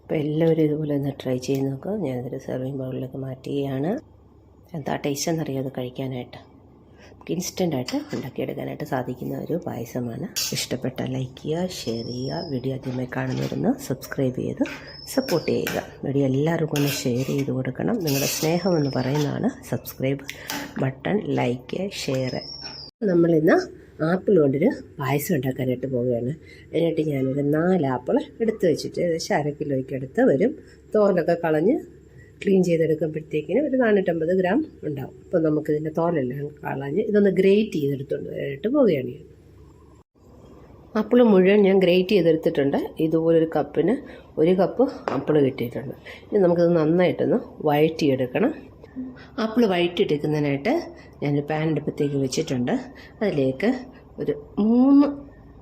അപ്പോൾ എല്ലാവരും ഇതുപോലെ ഒന്ന് ട്രൈ ചെയ്ത് നോക്കുക. ഞാനിതൊരു സെർവിങ് ബൗളിലേക്ക് മാറ്റുകയാണ്. എന്താ ടേസ്റ്റ് എന്നറിയാം അത് കഴിക്കാനായിട്ട്. ഇൻസ്റ്റൻ്റായിട്ട് ഉണ്ടാക്കിയെടുക്കാനായിട്ട് സാധിക്കുന്ന ഒരു പായസമാണ്. ഇഷ്ടപ്പെട്ടാൽ ലൈക്ക് ചെയ്യുക, ഷെയർ ചെയ്യുക, വീഡിയോ ആദ്യമായി കാണുന്നവരൊന്ന് സബ്സ്ക്രൈബ് ചെയ്ത് സപ്പോർട്ട് ചെയ്യുക. വീഡിയോ എല്ലാവർക്കും ഒന്ന് ഷെയർ ചെയ്ത് കൊടുക്കണം. നിങ്ങളുടെ സ്നേഹമെന്ന് പറയുന്നതാണ് സബ്സ്ക്രൈബ് ബട്ടൺ, ലൈക്ക്, ഷെയർ. നമ്മളിന്ന് ആപ്പിൾ കൊണ്ടൊരു പായസം ഉണ്ടാക്കാനായിട്ട് പോവുകയാണ്. അതിനായിട്ട് ഞാനൊരു 4 ആപ്പിൾ എടുത്ത് വെച്ചിട്ട് ഏകദേശം 1/2 കിലോയ്ക്ക് അടുത്ത് വരും. തോലൊക്കെ കളഞ്ഞ് ക്ലീൻ ചെയ്തെടുക്കുമ്പോഴത്തേക്കിന് ഒരു 450 ഗ്രാം ഉണ്ടാവും. അപ്പോൾ നമുക്കിതിൻ്റെ തോലെല്ലാം കളഞ്ഞ് ഇതൊന്ന് ഗ്രേറ്റ് ചെയ്തെടുത്തുകൊണ്ട് വരാനായിട്ട് പോവുകയാണ്. ആപ്പിൾ മുഴുവൻ ഞാൻ ഗ്രേറ്റ് ചെയ്തെടുത്തിട്ടുണ്ട്. ഇതുപോലൊരു കപ്പിന് 1 കപ്പ് ആപ്പിൾ കിട്ടിയിട്ടുണ്ട്. ഇനി നമുക്കിത് നന്നായിട്ടൊന്ന് വഴറ്റിയെടുക്കണം. ആപ്പിൾ വഴറ്റിയെടുക്കുന്നതിനായിട്ട് ഞാനൊരു പാൻ അടുപ്പത്തേക്ക് വെച്ചിട്ടുണ്ട്. അതിലേക്ക് ഒരു 3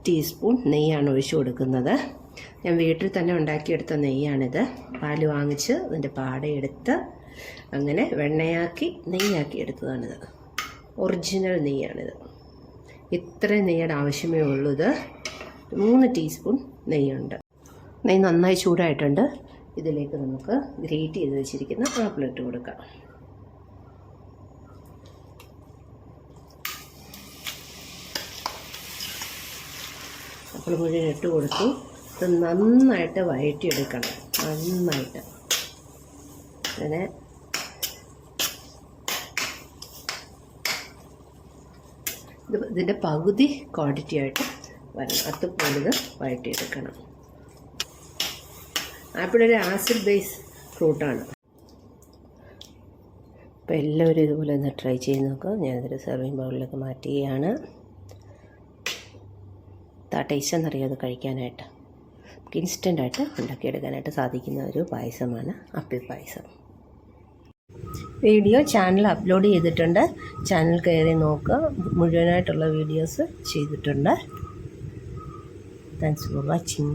ടീസ്പൂൺ നെയ്യാണ് ഒഴിച്ചു കൊടുക്കുന്നത്. ഞാൻ വീട്ടിൽ തന്നെ ഉണ്ടാക്കിയെടുത്ത നെയ്യാണിത്. പാല് വാങ്ങിച്ച് അതിൻ്റെ പാടയെടുത്ത് അങ്ങനെ വെണ്ണയാക്കി നെയ്യാക്കി എടുത്തതാണിത്. ഒറിജിനൽ നെയ്യാണിത്. ഇത്രയും നെയ്യുടെ ആവശ്യമേ ഉള്ളൂ. ഇത് 3 ടീസ്പൂൺ നെയ്യുണ്ട്. നെയ്യ് നന്നായി ചൂടായിട്ടുണ്ട്. ഇതിലേക്ക് നമുക്ക് ഗ്രേറ്റ് ചെയ്ത് വെച്ചിരിക്കുന്ന ആപ്പിൾ ഇട്ട് കൊടുക്കാം. ആപ്പിൾ മുഴുവൻ ഇട്ട് കൊടുത്തു. ഇത് നന്നായിട്ട് വഴറ്റിയെടുക്കണം. നന്നായിട്ട് അങ്ങനെ ഇതിൻ്റെ പകുതി ക്വാണ്ടിറ്റി ആയിട്ട് വരണം. അതുപോലെ ഇത് വഴറ്റിയെടുക്കണം. ആപ്പിൾ ഒരു ആസിഡ് ബേസ് ഫ്രൂട്ടാണ്. അപ്പോൾ എല്ലാവരും ഇതുപോലെ ഒന്ന് ട്രൈ ചെയ്ത് നോക്കുക. ഞാനിതൊരു സെർവിങ് ബൗളിലേക്ക് മാറ്റുകയാണ്. ടേസ്റ്റ് എന്നറിയാം അത് കഴിക്കാനായിട്ട്. ഇൻസ്റ്റൻ്റായിട്ട് ഉണ്ടാക്കിയെടുക്കാനായിട്ട് സാധിക്കുന്ന ഒരു പായസമാണ് ആപ്പിൾ പായസം. വീഡിയോ ചാനൽ അപ്ലോഡ് ചെയ്തിട്ടുണ്ട്. ചാനൽ കയറി നോക്കുക. മുഴുവനായിട്ടുള്ള വീഡിയോസ് ചെയ്തിട്ടുണ്ട്. Thanks for watching.